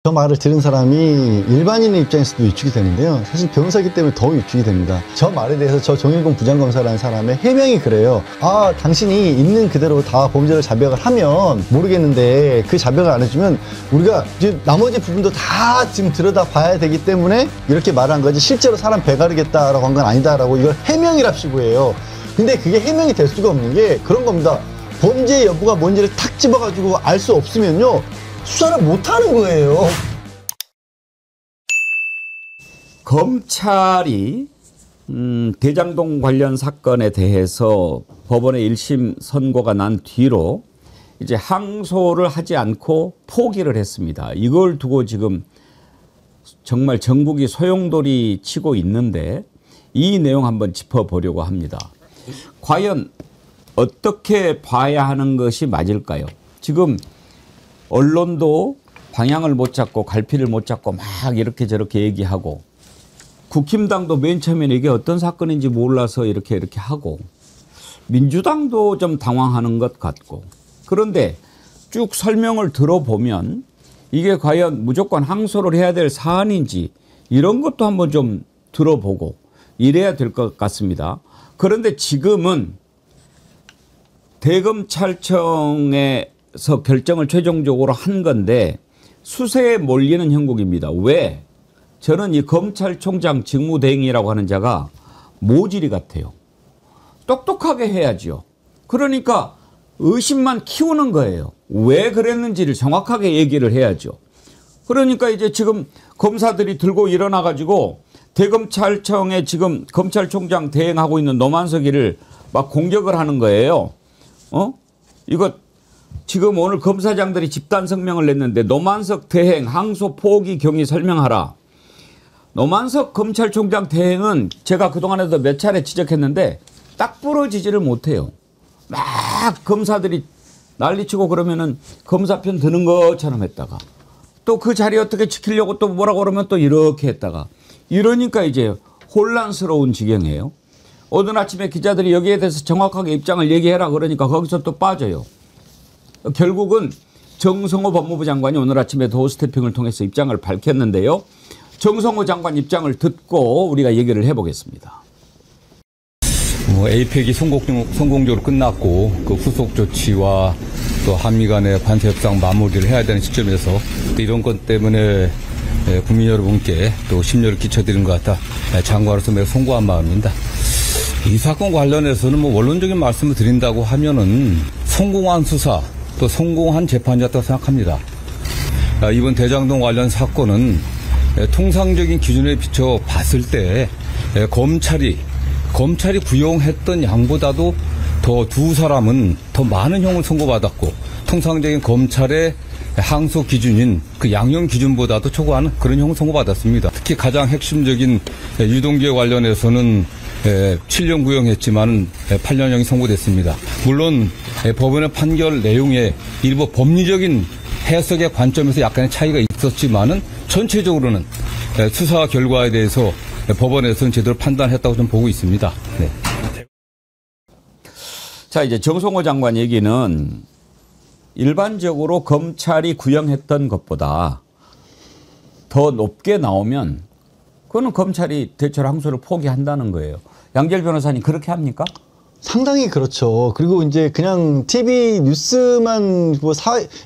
저 말을 들은 사람이 일반인의 입장에서도 위축이 되는데요. 사실 변호사이기 때문에 더 위축이 됩니다. 저 말에 대해서 저 정일공 부장검사라는 사람의 해명이 그래요. 아, 당신이 있는 그대로 다 범죄를 자백을 하면 모르겠는데 그 자백을 안 해주면 우리가 이제 나머지 부분도 다 지금 들여다 봐야 되기 때문에 이렇게 말한 거지 실제로 사람 배가르겠다라고 한 건 아니다라고 이걸 해명이랍시고 해요. 근데 그게 해명이 될 수가 없는 게 그런 겁니다. 범죄 여부가 뭔지를 탁 집어가지고 알 수 없으면요. 수사를 못하는 거예요. 검찰이 대장동 관련 사건에 대해서 법원의 1심 선고가 난 뒤로 이제 항소를 하지 않고 포기를 했습니다. 이걸 두고 지금 정말 전국이 소용돌이 치고 있는데 이 내용 한번 짚어보려고 합니다. 과연 어떻게 봐야 하는 것이 맞을까요? 지금 언론도 방향을 못 잡고 갈피를 못 잡고 막 이렇게 저렇게 얘기하고 국힘당도 맨 처음에는 이게 어떤 사건인지 몰라서 이렇게 하고 민주당도 좀 당황하는 것 같고 그런데 쭉 설명을 들어보면 이게 과연 무조건 항소를 해야 될 사안인지 이런 것도 한번 좀 들어보고 이래야 될 것 같습니다. 그런데 지금은 대검찰청에서 결정을 최종적으로 한 건데 수세에 몰리는 형국입니다. 왜? 저는 이 검찰총장 직무대행이라고 하는 자가 모질이 같아요. 똑똑하게 해야죠. 그러니까 의심만 키우는 거예요. 왜 그랬는지를 정확하게 얘기를 해야죠. 그러니까 이제 지금 검사들이 들고 일어나 가지고 대검찰청에 지금 검찰총장 대행하고 있는 노만석이를 막 공격을 하는 거예요. 이거 지금 오늘 검사장들이 집단 성명을 냈는데 노만석 대행 항소 포기 경위 설명하라. 노만석 검찰총장 대행은 제가 그동안에도 몇 차례 지적했는데 딱 부러지지를 못해요. 막 검사들이 난리치고 그러면은 검사 편 드는 것처럼 했다가 또 그 자리 어떻게 지키려고 또 뭐라고 그러면 또 이렇게 했다가 이러니까 이제 혼란스러운 지경이에요. 오늘 아침에 기자들이 여기에 대해서 정확하게 입장을 얘기해라 그러니까 거기서 또 빠져요. 결국은 정성호 법무부 장관이 오늘 아침에 도어 스태핑을 통해서 입장을 밝혔는데요. 정성호 장관 입장을 듣고 우리가 얘기를 해보겠습니다. 에이펙이 성공적으로 끝났고 그 후속 조치와 또 한미 간의 관세 협상 마무리를 해야 되는 시점에서 또 이런 것 때문에 국민 여러분께 또 심려를 끼쳐드린 것 같아 장관으로서 매우 송구한 마음입니다. 이 사건 관련해서는 원론적인 말씀을 드린다고 하면은 성공한 수사 또 성공한 재판이었다고 생각합니다. 이번 대장동 관련 사건은 통상적인 기준에 비춰 봤을 때 검찰이 구형했던 양보다도 더 두 사람은 더 많은 형을 선고받았고 통상적인 검찰의 항소 기준인 그 양형 기준보다도 초과하는 그런 형을 선고받았습니다. 특히 가장 핵심적인 유동규에 관련해서는 7년 구형했지만 8년형이 선고됐습니다. 물론 법원의 판결 내용에 일부 법리적인 해석의 관점에서 약간의 차이가 있었지만은 전체적으로는 수사 결과에 대해서 법원에서는 제대로 판단했다고 좀 보고 있습니다. 네. 자, 이제 정성호 장관 얘기는 일반적으로 검찰이 구형했던 것보다 더 높게 나오면 그거는 검찰이 대체로 항소를 포기한다는 거예요. 양재열 변호사님 그렇게 합니까? 상당히 그렇죠. 그리고 이제 그냥 TV 뉴스만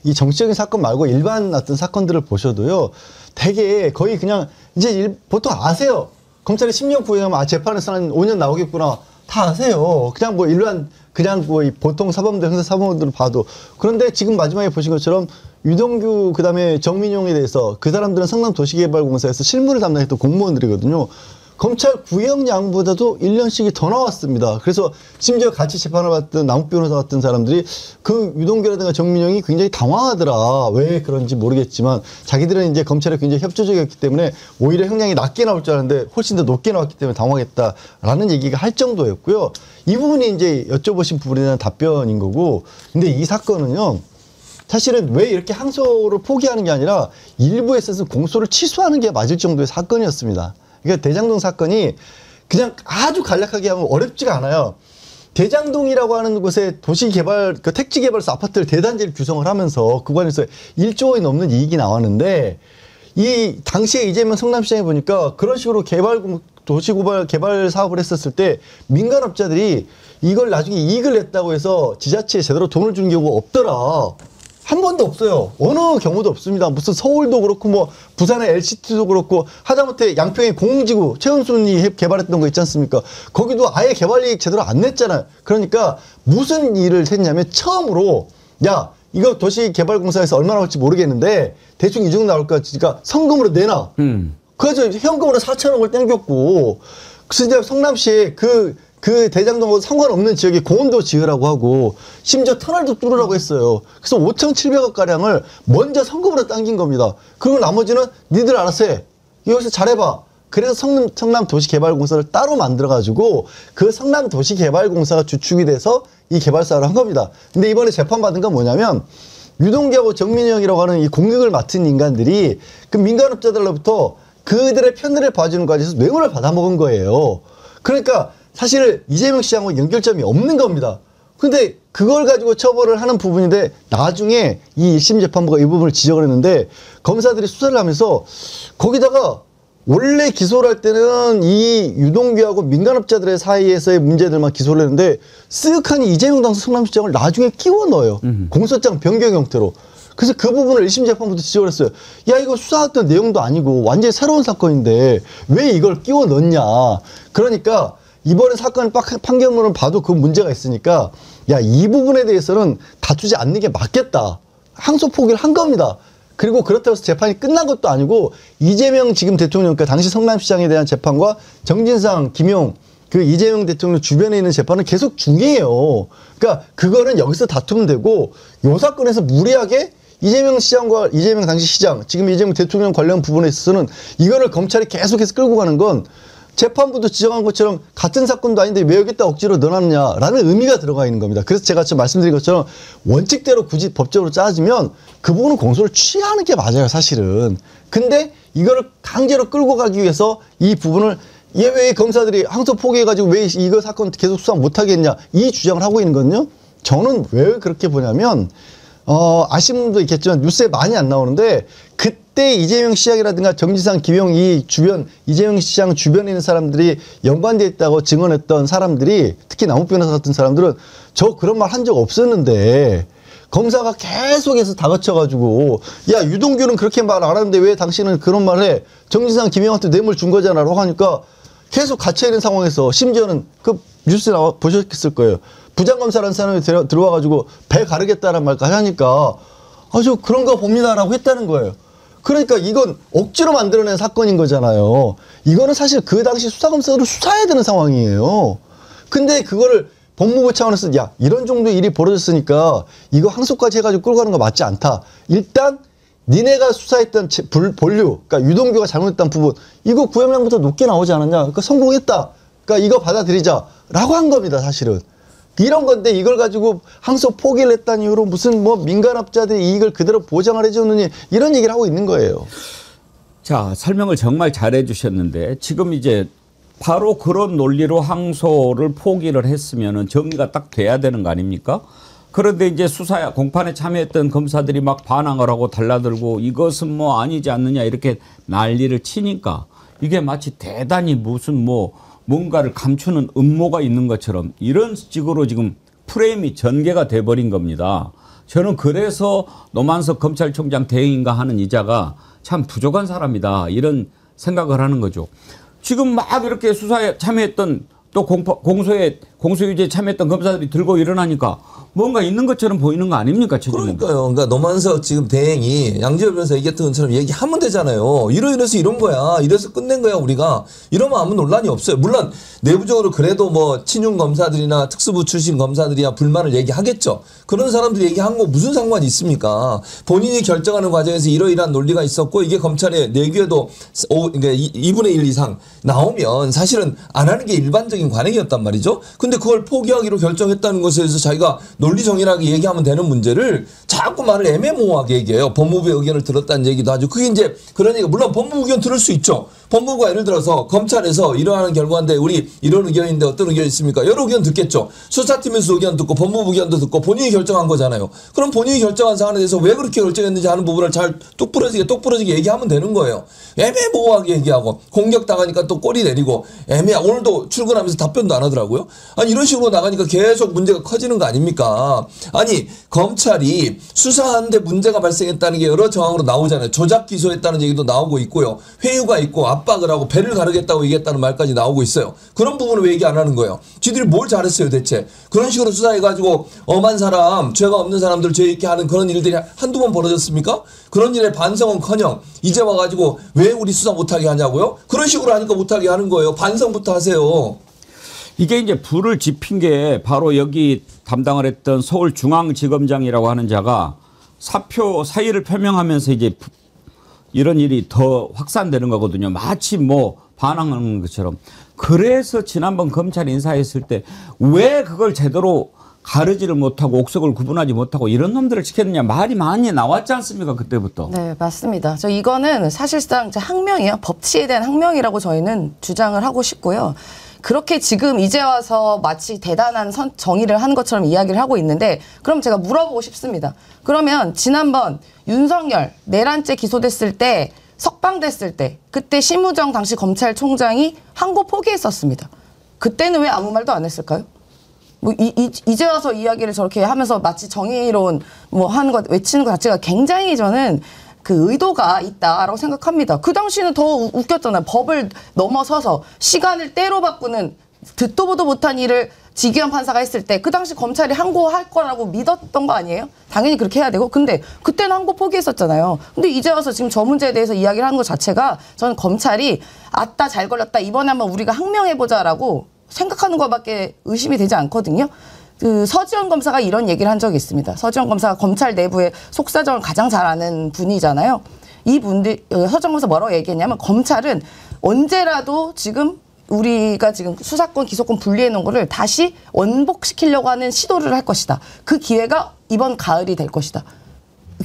이 정치적인 사건 말고 일반 어떤 사건들을 보셔도요. 되게 거의 그냥 이제 보통 아세요. 검찰이 10년 구형하면 재판에서 한 5년 나오겠구나. 다 아세요. 그냥 그냥 보통 사범들, 형사 사범들을 봐도. 그런데 지금 마지막에 보신 것처럼 유동규 그다음에 정민용에 대해서 그 사람들은 성남도시개발공사에서 실무를 담당했던 공무원들이거든요. 검찰 구형 양보다도 1년씩이 더 나왔습니다. 그래서 심지어 같이 재판을 받던 남욱 변호사 같은 사람들이 그 유동규라든가 정민영이 굉장히 당황하더라. 왜 그런지 모르겠지만 자기들은 이제 검찰에 굉장히 협조적이었기 때문에 오히려 형량이 낮게 나올 줄 알았는데 훨씬 더 높게 나왔기 때문에 당황했다라는 얘기가 할 정도였고요. 이 부분이 이제 여쭤보신 부분에 대한 답변인 거고, 근데 이 사건은요. 사실은 왜 이렇게 항소를 포기하는 게 아니라 일부에서는 공소를 취소하는 게 맞을 정도의 사건이었습니다. 그러니까 대장동 사건이 그냥 아주 간략하게 하면 어렵지가 않아요. 대장동이라고 하는 곳에 도시개발, 택지개발사 아파트를 대단지를 규성을 하면서 그 관해서 1조 원이 넘는 이익이 나왔는데 이 당시에 이재명 성남시장에 보니까 그런 식으로 도시개발 개발 사업을 했었을 때 민간업자들이 이걸 나중에 이익을 냈다고 해서 지자체에 제대로 돈을 준 경우가 없더라. 한 번도 없어요. 어느 경우도 없습니다. 무슨 서울도 그렇고 뭐 부산의 LCT도 그렇고 하다못해 양평의 공흥지구 최은순이 개발했던 거 있지 않습니까? 거기도 아예 개발 이익 제대로 안 냈잖아요. 그러니까 무슨 일을 했냐면 처음으로 야 이거 도시개발공사에서 얼마나 올지 모르겠는데 대충 이 정도 나올 것 같으니까 성금으로 내놔. 그래서 현금으로 4천억을 땡겼고 그래서 이제 성남시에 그 대장동하고 상관없는 지역에 공원도 지으라고 하고 심지어 터널도 뚫으라고 했어요. 그래서 5,700억 가량을 먼저 성금으로 당긴 겁니다. 그리고 나머지는 니들 알아서 해. 여기서 잘해봐. 그래서 성남도시개발공사를 따로 만들어가지고 그 성남도시개발공사가 주축이 돼서 이 개발 사업을 한 겁니다. 근데 이번에 재판받은 건 뭐냐면 유동규하고 정민영이라고 하는 이 공격을 맡은 인간들이 그 민간업자들로부터 그들의 편의를 봐주는 과정에서 뇌물을 받아먹은 거예요. 그러니까 사실 이재명 시장하고 연결점이 없는 겁니다. 근데 그걸 가지고 처벌을 하는 부분인데 나중에 이 1심 재판부가 이 부분을 지적을 했는데 검사들이 수사를 하면서 거기다가 원래 기소를 할 때는 이 유동규하고 민간업자들의 사이에서의 문제들만 기소를 했는데 쓱하니 이재명 당시 성남시장을 나중에 끼워 넣어요. 공소장 변경 형태로. 그래서 그 부분을 1심 재판부도 지적을 했어요. 야 이거 수사했던 내용도 아니고 완전히 새로운 사건인데 왜 이걸 끼워 넣냐. 그러니까 이번에 사건 판결문을 봐도 그 문제가 있으니까 야 이 부분에 대해서는 다투지 않는 게 맞겠다. 항소 포기를 한 겁니다. 그리고 그렇다고 해서 재판이 끝난 것도 아니고 이재명 지금 대통령, 그러니까 당시 성남시장에 대한 재판과 정진상, 김용 그 이재명 대통령 주변에 있는 재판은 계속 중이에요. 그러니까 그거는 여기서 다투면 되고 요 사건에서 무리하게 이재명 시장과 이재명 당시 시장, 지금 이재명 대통령 관련 부분에 있어서는 이거를 검찰이 계속해서 끌고 가는 건 재판부도 지적한 것처럼 같은 사건도 아닌데 왜 여기다 억지로 넣어놨냐라는 의미가 들어가 있는 겁니다. 그래서 제가 지금 말씀드린 것처럼 원칙대로 굳이 법적으로 짜지면 그 부분은 공소를 취하는 게 맞아요, 사실은. 근데 이거를 강제로 끌고 가기 위해서 이 부분을 왜 검사들이 항소 포기해가지고 왜 이거 사건 계속 수사 못하겠냐 이 주장을 하고 있는 거는요. 저는 왜 그렇게 보냐면 아시는 분도 있겠지만 뉴스에 많이 안 나오는데 그때 이재명 시장이라든가 정지상, 김용 이 주변 이재명 시장 주변에 있는 사람들이 연관되어 있다고 증언했던 사람들이 특히 남욱 변호사 같은 사람들은 저 그런 말 한 적 없었는데 검사가 계속해서 다 거쳐가지고 야 유동규는 그렇게 말 안 하는데 왜 당신은 그런 말 해. 정지상, 김용한테 뇌물 준 거잖아 라고 하니까 계속 갇혀있는 상황에서 심지어는 그 뉴스에 보셨을 거예요. 부장검사라는 사람이 들어와가지고 배 가르겠다는 말까지 하니까 저 그런 거 봅니다라고 했다는 거예요. 그러니까 이건 억지로 만들어낸 사건인 거잖아요. 이거는 사실 그 당시 수사검사들을 수사해야 되는 상황이에요. 근데 그거를 법무부 차원에서 야 이런 정도의 일이 벌어졌으니까 이거 항소까지 해가지고 끌고 가는 거 맞지 않다. 일단 니네가 수사했던 본류, 그러니까 유동규가 잘못했던 부분 이거 구형량부터 높게 나오지 않았냐. 그러니까 성공했다. 그러니까 이거 받아들이자라고 한 겁니다. 사실은. 이런 건데 이걸 가지고 항소 포기를 했다는 이유로 무슨 뭐 민간업자들의 이익을 그대로 보장을 해주느니 이런 얘기를 하고 있는 거예요. 자, 설명을 정말 잘해 주셨는데 지금 이제 바로 그런 논리로 항소를 포기를 했으면은 정리가 딱 돼야 되는 거 아닙니까? 그런데 이제 수사 공판에 참여했던 검사들이 막 반항을 하고 달라들고 이것은 뭐 아니지 않느냐 이렇게 난리를 치니까 이게 마치 대단히 무슨 뭔가를 감추는 음모가 있는 것처럼 이런 식으로 지금 프레임이 전개가 돼버린 겁니다. 저는 그래서 노만석 검찰총장 대행인가 하는 이자가 참 부족한 사람이다 이런 생각을 하는 거죠. 지금 막 이렇게 수사에 참여했던 또 공소유지에 참여했던 검사들이 들고 일어나니까 뭔가 있는 것처럼 보이는 거 아닙니까? 그러니까요. 그러니까 노만석 지금 대행이 양지열 변호사 얘기했던 것처럼 얘기하면 되잖아요. 이래서 이런 거야. 이래서 끝낸 거야 우리가. 이러면 아무 논란이 없어요. 물론 내부적으로 그래도 뭐 친윤 검사들이나 특수부 출신 검사들이야 불만을 얘기하겠죠. 그런 사람들이 얘기한 거 무슨 상관이 있습니까? 본인이 결정하는 과정에서 이러이러한 논리가 있었고 이게 검찰에 내규에도 그러니까 2분의 1 이상 나오면 사실은 안 하는 게 일반적인 관행이었단 말이죠. 근데 그걸 포기하기로 결정했다는 것에 대해서 자기가 논리 정연하게 얘기하면 되는 문제를 자꾸 말을 애매모호하게 얘기해요. 법무부의 의견을 들었다는 얘기도 하죠. 그게 이제 그런 얘기가 물론 법무부 의견 들을 수 있죠. 법무부가 예를 들어서 검찰에서 이러한 결과인데 우리 이런 의견인데 어떤 의견이 있습니까? 여러 의견 듣겠죠. 수사팀에서 의견 듣고 법무부 의견도 듣고 본인이 결정한 거잖아요. 그럼 본인이 결정한 사안에 대해서 왜 그렇게 결정했는지 하는 부분을 잘 똑부러지게 얘기하면 되는 거예요. 애매모호하게 얘기하고 공격당하니까 또 꼬리 내리고 오늘도 출근하면서 답변도 안 하더라고요. 아니 이런 식으로 나가니까 계속 문제가 커지는 거 아닙니까? 아니 검찰이 수사하는데 문제가 발생했다는 게 여러 정황으로 나오잖아요. 조작 기소했다는 얘기도 나오고 있고요. 회유가 있고 압박을 하고 배를 가르겠다고 얘기했다는 말까지 나오고 있어요. 그런 부분을 왜 얘기 안 하는 거예요? 지들이 뭘 잘했어요 대체? 그런 식으로 수사해가지고 엄한 사람, 죄가 없는 사람들 죄 있게 하는 그런 일들이 한두 번 벌어졌습니까? 그런 일에 반성은커녕 이제 와가지고 왜 우리 수사 못하게 하냐고요? 그런 식으로 하니까 못하게 하는 거예요. 반성부터 하세요. 이게 이제 불을 지핀 게 바로 여기 담당을 했던 서울중앙지검장이라고 하는 자가 사의를 표명하면서 이제 이런 일이 더 확산되는 거거든요. 마치 뭐 반항하는 것처럼. 그래서 지난번 검찰 인사했을 때 왜 그걸 제대로 가르지를 못하고 옥석을 구분하지 못하고 이런 놈들을 지켰느냐 말이 많이 나왔지 않습니까? 그때부터. 네, 맞습니다. 이거는 사실상 항명이에요. 법치에 대한 항명이라고 저희는 주장을 하고 싶고요. 그렇게 지금 이제 와서 마치 대단한 정의를 하는 것처럼 이야기를 하고 있는데 그럼 제가 물어보고 싶습니다. 그러면 지난번 윤석열 내란죄 기소됐을 때 석방됐을 때 그때 심우정 당시 검찰총장이 항고 포기했었습니다. 그때는 왜 아무 말도 안 했을까요? 이제 와서 이야기를 저렇게 하면서 마치 정의로운 하는 것 외치는 것 자체가 굉장히 저는 그 의도가 있다라고 생각합니다. 그 당시는 더 웃겼잖아요. 법을 넘어서서 시간을 때로 바꾸는 듣도 보도 못한 일을 지기현 판사가 했을 때 그 당시 검찰이 항고할 거라고 믿었던 거 아니에요? 당연히 그렇게 해야 되고. 근데 그때는 항고 포기했었잖아요. 근데 이제 와서 지금 저 문제에 대해서 이야기를 하는 것 자체가 저는 검찰이 아따 잘 걸렸다. 이번에 한번 우리가 항명해보자라고 생각하는 것밖에 의심이 되지 않거든요. 그 서지현 검사가 이런 얘기를 한 적이 있습니다. 서지현 검사가 검찰 내부의 속사정을 가장 잘 아는 분이잖아요. 이분들 서지현 검사 뭐라고 얘기했냐면 검찰은 언제라도 지금 우리가 지금 수사권 기소권 분리해 놓은 거를 다시 원복시키려고 하는 시도를 할 것이다. 그 기회가 이번 가을이 될 것이다.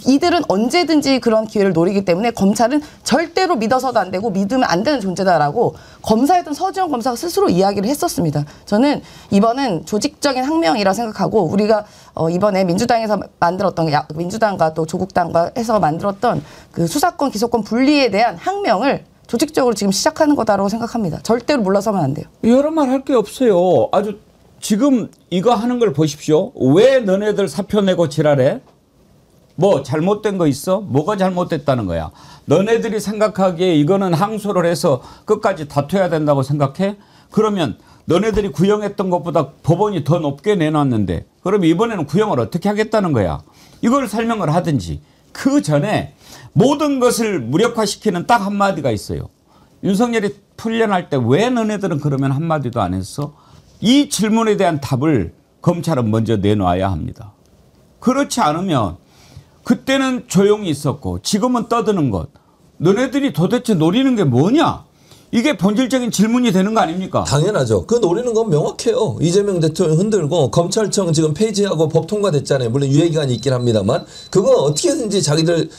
이들은 언제든지 그런 기회를 노리기 때문에 검찰은 절대로 믿어서도 안 되고 믿으면 안 되는 존재다라고 검사였던 서지현 검사가 스스로 이야기를 했었습니다. 저는 이번은 조직적인 항명이라 생각하고 우리가 이번에 민주당에서 만들었던 민주당과 또 조국당과 해서 만들었던 그 수사권 기소권 분리에 대한 항명을 조직적으로 지금 시작하는 거다라고 생각합니다. 절대로 물러서면 안 돼요. 여러 말 할 게 없어요. 아주 지금 이거 하는 걸 보십시오. 왜 너네들 사표 내고 지랄해? 뭐 잘못된 거 있어? 뭐가 잘못됐다는 거야? 너네들이 생각하기에 이거는 항소를 해서 끝까지 다퉈야 된다고 생각해? 그러면 너네들이 구형했던 것보다 법원이 더 높게 내놨는데 그럼 이번에는 구형을 어떻게 하겠다는 거야? 이걸 설명을 하든지 그 전에 모든 것을 무력화시키는 딱 한마디가 있어요. 윤석열이 풀려날 때 왜 너네들은 그러면 한마디도 안 했어? 이 질문에 대한 답을 검찰은 먼저 내놔야 합니다. 그렇지 않으면 그때는 조용히 있었고 지금은 떠드는 것. 너네들이 도대체 노리는 게 뭐냐? 이게 본질적인 질문이 되는 거 아닙니까? 당연하죠. 그 노리는 건 명확해요. 이재명 대통령 흔들고 검찰청 지금 폐지하고 법 통과됐잖아요. 물론 유예기간이 있긴 합니다만 그거 어떻게든지 자기들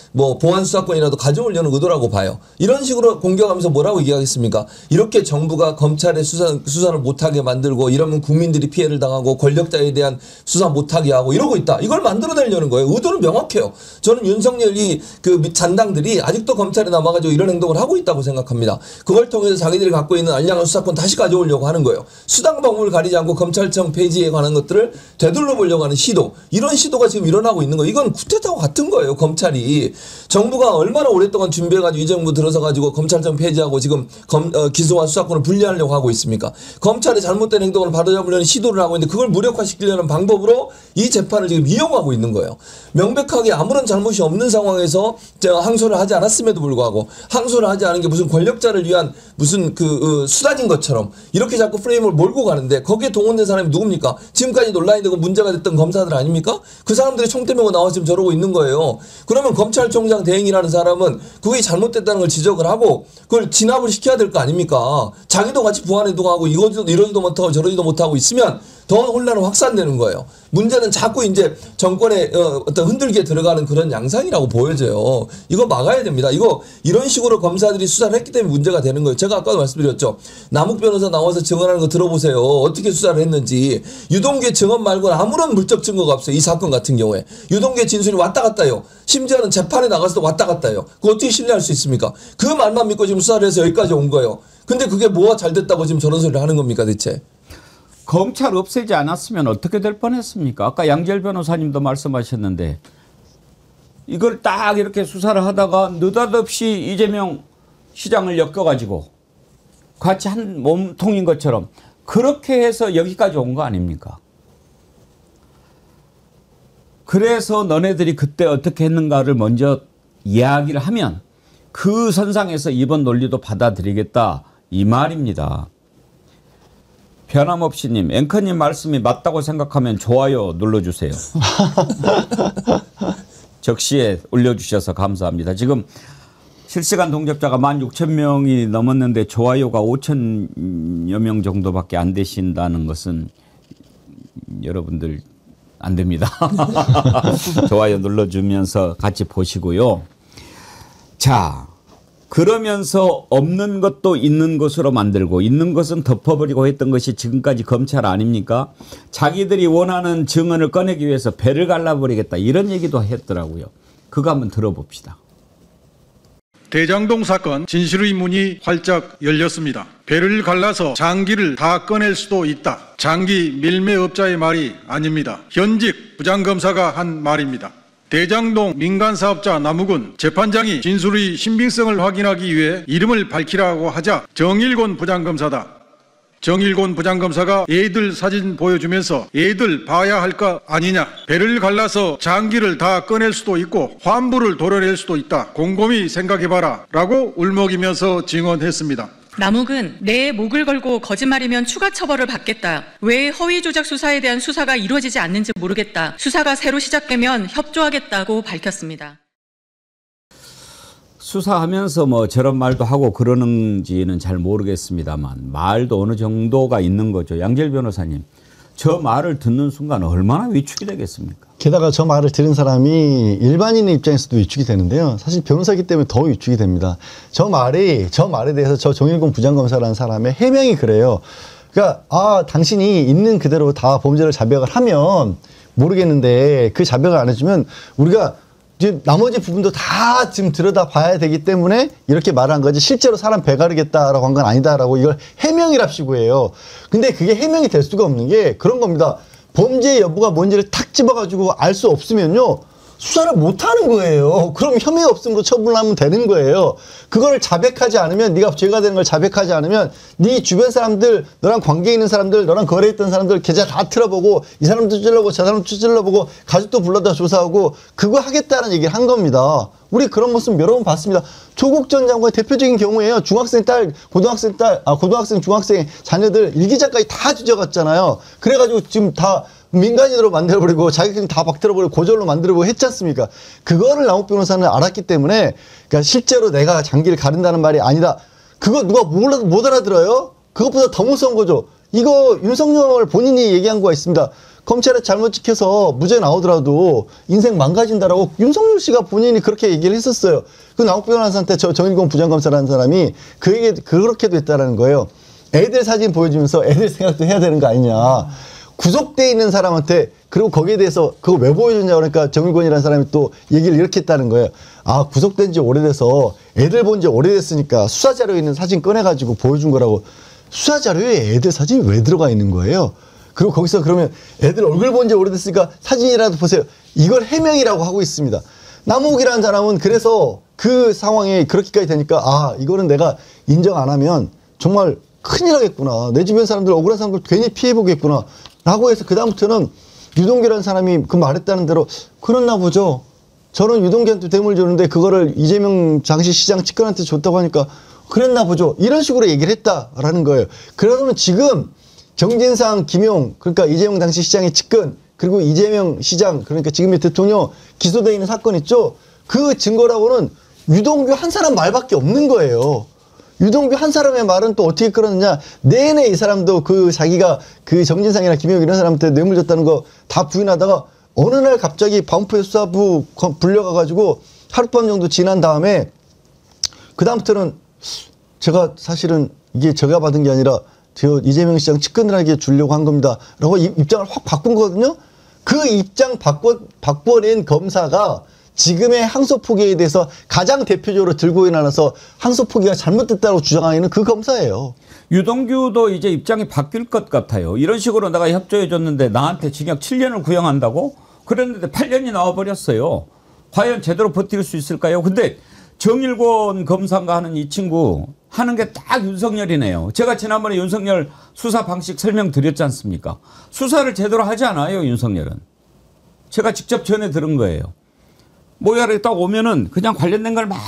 보안 수사권이라도 가져오려는 의도라고 봐요. 이런 식으로 공격하면서 뭐라고 얘기하겠습니까? 이렇게 정부가 검찰의 수사를 못하게 만들고 이러면 국민들이 피해를 당하고 권력자에 대한 수사 못하게 하고 이러고 있다. 이걸 만들어내려는 거예요. 의도는 명확해요. 저는 윤석열이 그 잔당들이 아직도 검찰에 남아가지고 이런 행동을 하고 있다고 생각합니다. 그걸 통해서 자기들이 갖고 있는 알량한 수사권 다시 가져오려고 하는 거예요. 수당 방법을 가리지 않고 검찰청 폐지에 관한 것들을 되돌려 보려고 하는 시도. 이런 시도가 지금 일어나고 있는 거예요. 이건 쿠데타와 같은 거예요. 검찰이. 정부가 얼마나 오랫동안 준비해가지고 이 정부 들어서가지고 검찰청 폐지하고 지금 기소와 수사권을 분리하려고 하고 있습니까? 검찰의 잘못된 행동을 바로잡으려는 시도를 하고 있는데 그걸 무력화시키려는 방법으로 이 재판을 지금 이용하고 있는 거예요. 명백하게 아무런 잘못이 없는 상황에서 항소를 하지 않았음에도 불구하고 항소를 하지 않은 게 무슨 권력자를 위한 무슨 수단인 것처럼 이렇게 자꾸 프레임을 몰고 가는데 거기에 동원된 사람이 누굽니까? 지금까지 논란이 되고 문제가 됐던 검사들 아닙니까? 그 사람들이 총대 메고 나와서 지금 저러고 있는 거예요. 그러면 검찰총장 대행이라는 사람은 그게 잘못됐다는 걸 지적을 하고 그걸 진압을 시켜야 될 거 아닙니까? 자기도 같이 부안해동하고 이러지도 못하고 저러지도 못하고 있으면 더 혼란은 확산되는 거예요. 문제는 자꾸 이제 정권의 어떤 흔들기에 들어가는 그런 양상이라고 보여져요. 이거 막아야 됩니다. 이거 이런 식으로 검사들이 수사를 했기 때문에 문제가 되는 거예요. 제가 아까도 말씀드렸죠. 남욱 변호사 나와서 증언하는 거 들어보세요. 어떻게 수사를 했는지. 유동규의 증언 말고는 아무런 물적 증거가 없어요. 이 사건 같은 경우에. 유동규의 진술이 왔다 갔다 해요. 심지어는 재판에 나가서도 왔다 갔다 해요. 그거 어떻게 신뢰할 수 있습니까? 그 말만 믿고 지금 수사를 해서 여기까지 온 거예요. 근데 그게 뭐가 잘 됐다고 지금 저런 소리를 하는 겁니까 대체? 검찰 없애지 않았으면 어떻게 될 뻔했습니까? 아까 양지열 변호사님도 말씀하셨는데 이걸 딱 이렇게 수사를 하다가 느닷없이 이재명 시장을 엮여가지고 같이 한 몸통인 것처럼 그렇게 해서 여기까지 온 거 아닙니까? 그래서 너네들이 그때 어떻게 했는가를 먼저 이야기를 하면 그 선상에서 이번 논리도 받아들이겠다 이 말입니다. 변함없이님, 앵커님 말씀이 맞다고 생각하면 좋아요 눌러주세요. 적시에 올려주셔서 감사합니다. 지금 실시간 동접자가 16,000명이 넘었는데 좋아요가 5,000여 명 정도밖에 안 되신다는 것은 여러분들 안 됩니다. 좋아요 눌러주면서 같이 보시고요. 자. 그러면서 없는 것도 있는 것으로 만들고 있는 것은 덮어버리고 했던 것이 지금까지 검찰 아닙니까? 자기들이 원하는 증언을 꺼내기 위해서 배를 갈라버리겠다 이런 얘기도 했더라고요. 그거 한번 들어봅시다. 대장동 사건 진실의 문이 활짝 열렸습니다. 배를 갈라서 장기를 다 꺼낼 수도 있다. 장기 밀매업자의 말이 아닙니다. 현직 부장검사가 한 말입니다. 대장동 민간사업자 남욱은 재판장이 진술의 신빙성을 확인하기 위해 이름을 밝히라고 하자 정일곤 부장검사다. 정일곤 부장검사가 애들 사진 보여주면서 애들 봐야 할 거 아니냐. 배를 갈라서 장기를 다 꺼낼 수도 있고 환부를 도려낼 수도 있다. 곰곰이 생각해봐라 라고 울먹이면서 증언했습니다. 남욱은 내 목을 걸고 거짓말이면 추가 처벌을 받겠다. 왜 허위 조작 수사에 대한 수사가 이루어지지 않는지 모르겠다. 수사가 새로 시작되면 협조하겠다고 밝혔습니다. 수사하면서 뭐 저런 말도 하고 그러는지는 잘 모르겠습니다만 말도 어느 정도가 있는 거죠. 양지열 변호사님, 저 말을 듣는 순간 얼마나 위축이 되겠습니까? 게다가 저 말을 들은 사람이 일반인의 입장에서도 위축이 되는데요. 사실 변호사이기 때문에 더 위축이 됩니다. 저 말에 대해서 저 정일곤 부장검사라는 사람의 해명이 그래요. 그러니까 당신이 있는 그대로 다 범죄를 자백을 하면 모르겠는데 그 자백을 안 해주면 우리가 지금 나머지 부분도 다 지금 들여다봐야 되기 때문에 이렇게 말한 거지 실제로 사람 배가르겠다라고 한 건 아니다라고 이걸 해명이랍시고 해요. 근데 그게 해명이 될 수가 없는 게 그런 겁니다. 범죄의 여부가 뭔지를 탁 집어가지고 알 수 없으면요. 수사를 못하는 거예요. 그럼 혐의 없음으로 처분하면 되는 거예요. 그걸 자백하지 않으면 네가 죄가 되는 걸 자백하지 않으면 네 주변 사람들 너랑 관계 있는 사람들 너랑 거래했던 사람들 계좌 다 틀어보고 이 사람도 찔러보고 저 사람도 찔러보고 가족도 불러다 조사하고 그거 하겠다는 얘기를 한 겁니다. 우리 그런 모습 여러 번 봤습니다. 조국 전 장관의 대표적인 경우예요. 중학생 딸, 고등학생 딸, 고등학생, 중학생 자녀들 일기장까지 다 뒤져갔잖아요. 그래가지고 지금 다 민간인으로 만들어버리고 자기들이 다 박들어버리고 고졸로 만들어버리고 했지 않습니까? 그거를 남욱 변호사는 알았기 때문에 그러니까 실제로 내가 장기를 가른다는 말이 아니다. 그거 누가 못 알아들어요? 그것보다 더 무서운 거죠. 이거 윤석열 본인이 얘기한 거가 있습니다. 검찰에 잘못 찍혀서 무죄 나오더라도 인생 망가진다라고 윤석열 씨가 본인이 그렇게 얘기를 했었어요. 그 남욱 변호사한테 저 정일곤 부장검사라는 사람이 그 얘기 그렇게도 했다라는 거예요. 애들 사진 보여주면서 애들 생각도 해야 되는 거 아니냐. 구속돼 있는 사람한테 그리고 거기에 대해서 그거 왜 보여줬냐 그러니까 정일곤이라는 사람이 또 얘기를 이렇게 했다는 거예요. 구속된 지 오래돼서 애들 본 지 오래됐으니까 수사자료에 있는 사진 꺼내가지고 보여준 거라고. 수사자료에 애들 사진이 왜 들어가 있는 거예요? 그리고 거기서 그러면 애들 얼굴 본 지 오래됐으니까 사진이라도 보세요. 이걸 해명이라고 하고 있습니다. 남욱이라는 사람은 그래서 그 상황이 그렇게까지 되니까 이거는 내가 인정 안 하면 정말 큰일 나겠구나. 내 주변 사람들 억울한 사람들 괜히 피해보겠구나. 라고 해서 그다음부터는 유동규라는 사람이 그 말했다는 대로 그랬나 보죠. 저는 유동규한테 뇌물 줬는데 그거를 이재명 당시 시장 측근한테 줬다고 하니까 그랬나 보죠. 이런 식으로 얘기를 했다라는 거예요. 그러면 지금 정진상, 김용 그러니까 이재명 당시 시장의 측근 그리고 이재명 시장 그러니까 지금의 대통령 기소되어 있는 사건 있죠. 그 증거라고는 유동규 한 사람 말밖에 없는 거예요. 유동규 한 사람의 말은 또 어떻게 끌었느냐. 내내 이 사람도 그 자기가 그 정진상이나 김영욱 이런 사람한테 뇌물 줬다는 거 다 부인하다가 어느 날 갑자기 반포의 수사부 불려가가지고 하룻밤 정도 지난 다음에 그다음부터는 제가 사실은 이게 제가 받은 게 아니라 저 이재명 시장 측근들에게 주려고 한 겁니다. 라고 입장을 확 바꾼 거거든요. 그 입장 바꿔낸 검사가 지금의 항소포기에 대해서 가장 대표적으로 들고 일어나서 항소포기가 잘못됐다고 주장하는 그 검사예요. 유동규도 이제 입장이 바뀔 것 같아요. 이런 식으로 내가 협조해 줬는데 나한테 징역 7년을 구형한다고? 그랬는데 8년이 나와버렸어요. 과연 제대로 버틸 수 있을까요? 근데 정일권 검사가 하는 이 친구 하는 게 딱 윤석열이네요. 제가 지난번에 윤석열 수사 방식 설명드렸지 않습니까? 수사를 제대로 하지 않아요, 윤석열은. 제가 직접 전해 들은 거예요. 모야를 딱 오면은 그냥 관련된 걸 막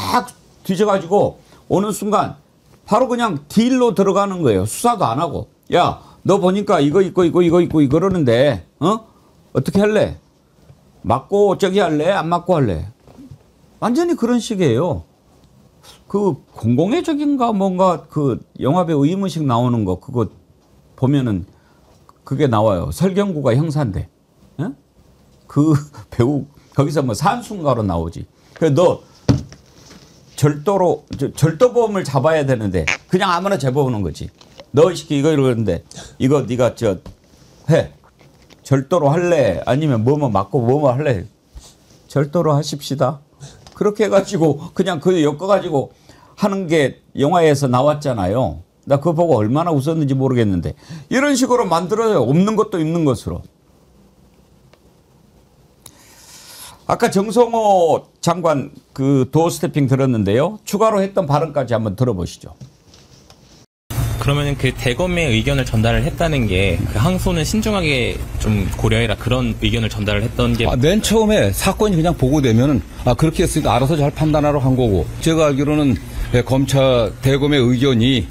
뒤져가지고 오는 순간 바로 그냥 딜로 들어가는 거예요. 수사도 안 하고. 야, 너 보니까 이거 있고 이러는데, 어떻게 할래? 맞고 저기 할래? 안 맞고 할래? 완전히 그런 식이에요. 그 공공의 적인가 뭔가 그 영화배우 이문식 나오는 거 그거 보면은 그게 나와요. 설경구가 형사인데. 그 배우 거기서 뭐 산순가로 나오지. 그래 너 절도범을 잡아야 되는데 그냥 아무나 잡아오는 거지. 너 이 새끼 이거 이러는데 이거 네가 저 해. 절도로 할래? 아니면 뭐뭐 맞고 뭐뭐 할래? 절도로 하십시다. 그렇게 해가지고 그냥 그 엮어가지고 하는 게 영화에서 나왔잖아요. 나 그거 보고 얼마나 웃었는지 모르겠는데 이런 식으로 만들어요. 없는 것도 있는 것으로. 아까 정성호 장관 그 도어 스태핑 들었는데요. 추가로 했던 발언까지 한번 들어보시죠. 그러면 그 대검의 의견을 전달을 했다는 게 그 항소는 신중하게 좀 고려해라 그런 의견을 전달을 했던 게 맨 처음에 사건이 그냥 보고되면은 그렇게 했으니까 알아서 잘 판단하러 한 거고 제가 알기로는 검찰 대검의 의견이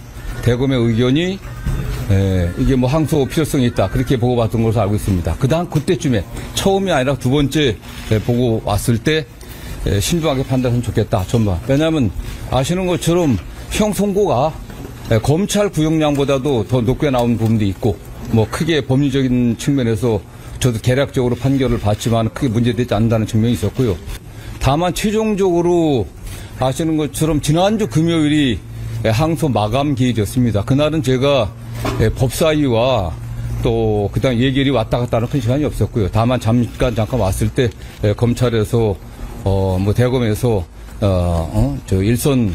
이게 뭐 항소 필요성이 있다 그렇게 보고받은 것으로 알고 있습니다. 그다음 그때쯤에 처음이 아니라 두 번째 보고 왔을 때 신중하게 판단하면 좋겠다 전반. 왜냐하면 아시는 것처럼 형 선고가 검찰 구형량보다도 더 높게 나온 부분도 있고 뭐 크게 법리적인 측면에서 저도 개략적으로 판결을 받지만 크게 문제되지 않는다는 측면이 있었고요. 다만 최종적으로 아시는 것처럼 지난주 금요일이 항소 마감 기일이었습니다. 그날은 제가 법사위와 또 그다음 예결이 왔다 갔다 하는 큰 시간이 없었고요. 다만 잠깐 왔을 때 검찰에서 뭐 대검에서 저 일선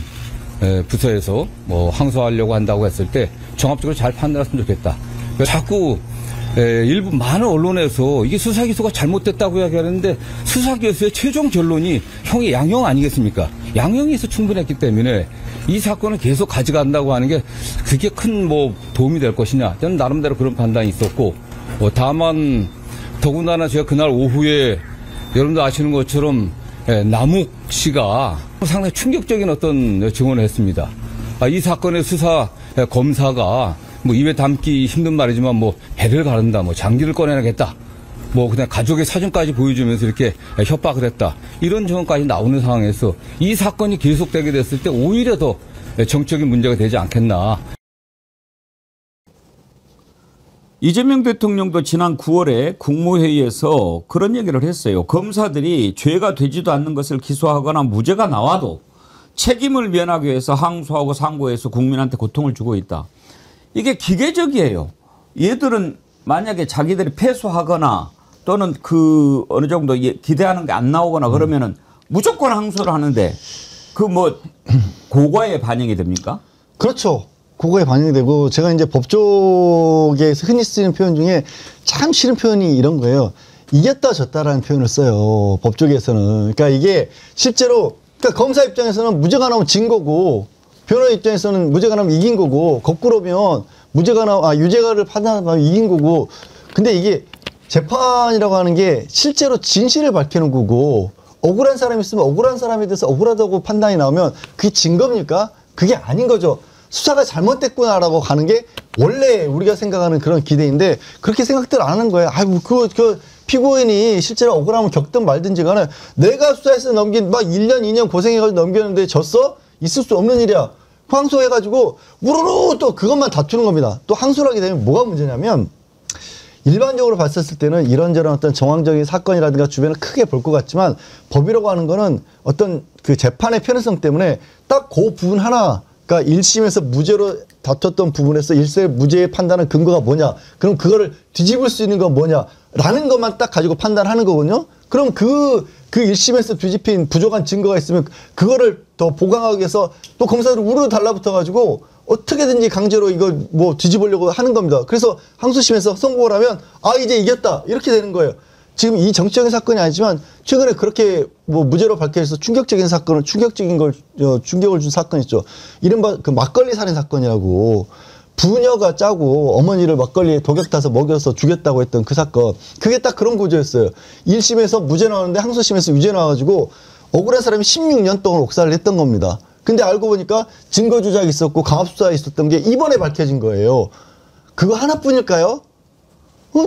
부서에서 뭐 항소하려고 한다고 했을 때 종합적으로 잘 판단했으면 좋겠다. 자꾸 일부 많은 언론에서 이게 수사기소가 잘못됐다고 이야기하는데 수사기소의 최종 결론이 형이 양형 아니겠습니까? 양형에서 충분했기 때문에 이 사건을 계속 가져간다고 하는 게 그게 큰 뭐 도움이 될 것이냐. 저는 나름대로 그런 판단이 있었고 다만 더군다나 제가 그날 오후에 여러분도 아시는 것처럼 남욱 씨가 상당히 충격적인 어떤 증언을 했습니다. 이 사건의 수사 검사가 뭐 입에 담기 힘든 말이지만 뭐 배를 가른다, 뭐 장기를 꺼내야겠다, 뭐 그냥 가족의 사진까지 보여주면서 이렇게 협박을 했다. 이런 증언까지 나오는 상황에서 이 사건이 계속되게 됐을 때 오히려 더 정적인 문제가 되지 않겠나. 이재명 대통령도 지난 9월에 국무회의에서 그런 얘기를 했어요. 검사들이 죄가 되지도 않는 것을 기소하거나 무죄가 나와도 책임을 면하기 위해서 항소하고 상고해서 국민한테 고통을 주고 있다. 이게 기계적이에요. 얘들은 만약에 자기들이 패소하거나 또는 그 어느 정도 기대하는 게 안 나오거나 그러면은 무조건 항소를 하는데 그 뭐 고과에 반영이 됩니까? 그렇죠. 그거에 반영이 되고 제가 이제 법조계에서 흔히 쓰는 표현 중에 참 싫은 표현이 이런 거예요. 이겼다 졌다라는 표현을 써요. 법조계에서는. 그러니까 이게 실제로 그러니까 검사 입장에서는 무죄가 나오면 진 거고 변호사 입장에서는 무죄가 나오면 이긴 거고 거꾸로면 유죄가를 판단하면 이긴 거고 근데 이게 재판이라고 하는 게 실제로 진실을 밝히는 거고 억울한 사람이 있으면 억울한 사람에 대해서 억울하다고 판단이 나오면 그게 진 겁니까? 그게 아닌 거죠. 수사가 잘못됐구나라고 가는 게 원래 우리가 생각하는 그런 기대인데 그렇게 생각들 안 하는 거예요. 아이고 그 피고인이 실제로 억울함을 겪든 말든지 간에 내가 수사해서 넘긴 막 1년 2년 고생해가지고 넘겼는데 졌어? 있을 수 없는 일이야. 항소해가지고 우르르 또 그것만 다투는 겁니다. 또 항소를 하게 되면 뭐가 문제냐면 일반적으로 봤었을 때는 이런저런 어떤 정황적인 사건이라든가 주변을 크게 볼 것 같지만 법이라고 하는 거는 어떤 그 재판의 편의성 때문에 딱 그 부분 하나, 그러니까 1심에서 무죄로 다퉜던 부분에서 1심 무죄의 판단은 근거가 뭐냐, 그럼 그거를 뒤집을 수 있는 건 뭐냐라는 것만 딱 가지고 판단하는 거거든요. 그럼 그 1심에서 뒤집힌 부족한 증거가 있으면 그거를 더 보강하기 위해서 또 검사들이 우르르 달라붙어가지고 어떻게든지 강제로 이걸 뭐 뒤집으려고 하는 겁니다. 그래서 항소심에서 선고를 하면 이제 이겼다 이렇게 되는 거예요. 지금 이 정치적인 사건이 아니지만 최근에 그렇게 뭐 무죄로 밝혀져서 충격적인 사건을 충격을 준 사건 있죠. 이른바 그 막걸리 살인 사건이라고, 부녀가 짜고 어머니를 막걸리에 독약 타서 먹여서 죽였다고 했던 그 사건. 그게 딱 그런 구조였어요. 1심에서 무죄 나왔는데 항소심에서 유죄 나와가지고 억울한 사람이 16년 동안 옥살을 했던 겁니다. 근데 알고 보니까 증거 조작이 있었고 강압수사에 있었던 게 이번에 밝혀진 거예요. 그거 하나뿐일까요?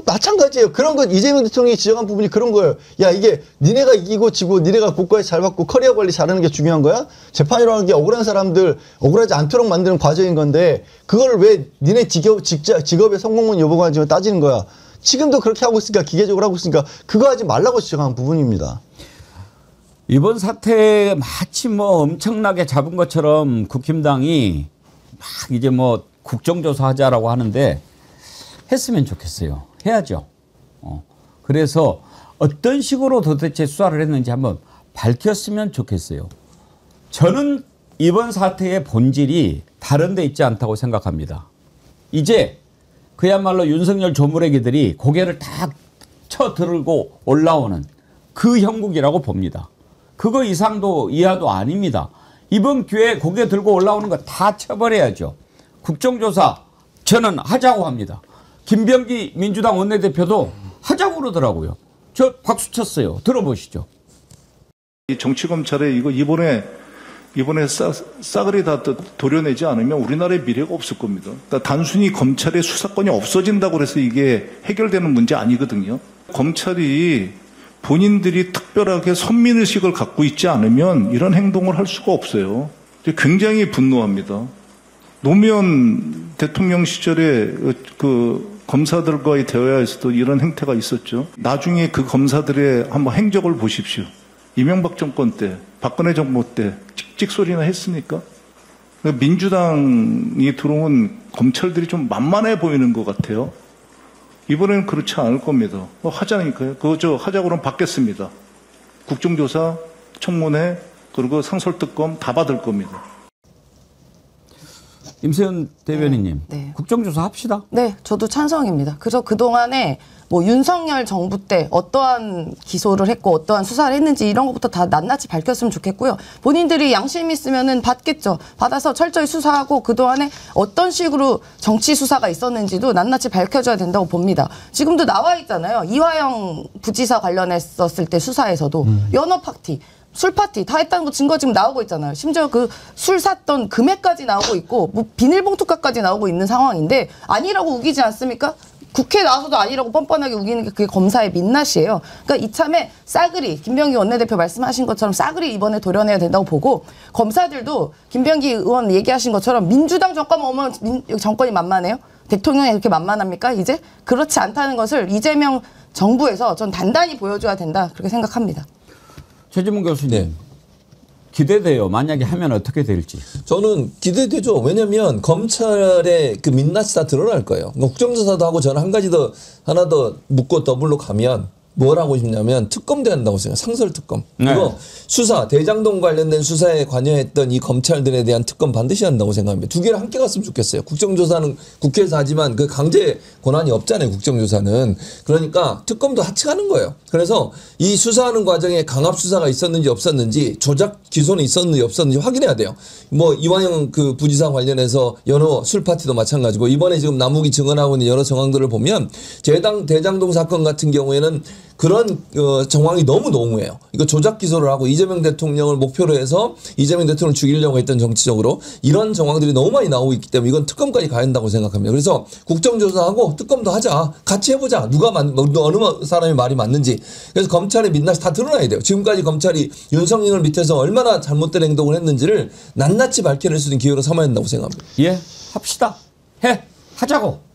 마찬가지예요. 그런 거 이재명 대통령이 지적한 부분이 그런 거예요. 야, 이게 니네가 이기고 지고 니네가 국가에 잘 받고 커리어 관리 잘하는 게 중요한 거야? 재판이라는 게 억울한 사람들 억울하지 않도록 만드는 과정인 건데 그걸 왜 니네 직업의 성공문 여부가 가지고 따지는 거야? 지금도 그렇게 하고 있으니까, 기계적으로 하고 있으니까 그거 하지 말라고 지적한 부분입니다. 이번 사태에 마치 뭐 엄청나게 잡은 것처럼 국힘당이 막 이제 뭐 국정조사 하자라고 하는데 했으면 좋겠어요. 해야죠. 그래서 어떤 식으로 도대체 수사를 했는지 한번 밝혔으면 좋겠어요. 저는 이번 사태의 본질이 다른 데 있지 않다고 생각합니다. 이제 그야말로 윤석열 조무래기들이 고개를 탁 쳐들고 올라오는 그 형국이라고 봅니다. 그거 이상도 이하도 아닙니다. 이번 기회에 고개 들고 올라오는 거 다 쳐버려야죠. 국정조사 저는 하자고 합니다. 김병기 민주당 원내대표도 하자고 그러더라고요. 저 박수 쳤어요. 들어보시죠. 이 정치검찰에 이번에 싸그리 다 도려내지 않으면 우리나라의 미래가 없을 겁니다. 그러니까 단순히 검찰의 수사권이 없어진다고 해서 이게 해결되는 문제 아니거든요. 검찰이 본인들이 특별하게 선민의식을 갖고 있지 않으면 이런 행동을 할 수가 없어요. 굉장히 분노합니다. 노무현 대통령 시절에 그 검사들과의 대화에서도 이런 행태가 있었죠. 나중에 그 검사들의 한번 행적을 보십시오. 이명박 정권 때, 박근혜 정부 때 찍찍소리나 했습니까? 민주당이 들어온 검찰들이 좀 만만해 보이는 것 같아요. 이번에는 그렇지 않을 겁니다. 하자니까요. 그거 하자고 그러면 받겠습니다. 국정조사, 청문회, 그리고 상설특검 다 받을 겁니다. 임세현 대변인님, 네. 국정조사 합시다. 네, 저도 찬성입니다. 그래서 그동안에 뭐 윤석열 정부 때 어떠한 기소를 했고 어떠한 수사를 했는지 이런 것부터 다 낱낱이 밝혔으면 좋겠고요. 본인들이 양심 있으면은 받겠죠. 받아서 철저히 수사하고 그동안에 어떤 식으로 정치 수사가 있었는지도 낱낱이 밝혀줘야 된다고 봅니다. 지금도 나와 있잖아요. 이화영 부지사 관련했었을 때 수사에서도 연어 파티, 술 파티 다 했다는 거 증거 지금 나오고 있잖아요. 심지어 그 술 샀던 금액까지 나오고 있고 뭐 비닐봉투값까지 나오고 있는 상황인데 아니라고 우기지 않습니까? 국회에 나와서도 아니라고 뻔뻔하게 우기는 게 그게 검사의 민낯이에요. 그러니까 이참에 싸그리 김병기 원내대표 말씀하신 것처럼 싸그리 이번에 도려내야 된다고 보고 검사들도 김병기 의원 얘기하신 것처럼 민주당 정권 오면 정권이 만만해요? 대통령이 그렇게 만만합니까? 이제? 그렇지 않다는 것을 이재명 정부에서 전 단단히 보여줘야 된다 그렇게 생각합니다. 최지문 교수님. 네. 기대돼요. 만약에 하면 어떻게 될지. 저는 기대되죠. 왜냐하면 검찰의 그 민낯이 다 드러날 거예요. 국정조사도 하고 저는 하나 더 묻고 더블로 가면 뭘 하고 싶냐면 특검도 한다고 생각해요. 상설특검. 네. 이거 수사, 대장동 관련된 수사에 관여했던 이 검찰들에 대한 특검 반드시 한다고 생각합니다. 두 개를 함께 갔으면 좋겠어요. 국정조사는 국회에서 하지만 그 강제 권한이 없잖아요. 국정조사는. 그러니까 특검도 하치하는 거예요. 그래서 이 수사하는 과정에 강압수사가 있었는지 없었는지 조작 기소는 있었는지 없었는지 확인해야 돼요. 뭐 이화영 그 부지사 관련해서 연호 술파티도 마찬가지고 이번에 지금 남욱이 증언하고 있는 여러 정황들을 보면 대장동 사건 같은 경우에는 그런 정황이 너무 농후해요. 이거 조작 기소를 하고 이재명 대통령을 목표로 해서 이재명 대통령을 죽이려고 했던 정치적으로 이런 정황들이 너무 많이 나오고 있기 때문에 이건 특검까지 가야 한다고 생각합니다. 그래서 국정조사하고 특검도 하자. 같이 해보자. 어느 사람의 말이 맞는지. 그래서 검찰의 민낯이 다 드러나야 돼요. 지금까지 검찰이 윤석열 밑에서 얼마나 잘못된 행동을 했는지를 낱낱이 밝혀낼 수 있는 기회로 삼아야 한다고 생각합니다. 예, 합시다. 하자고.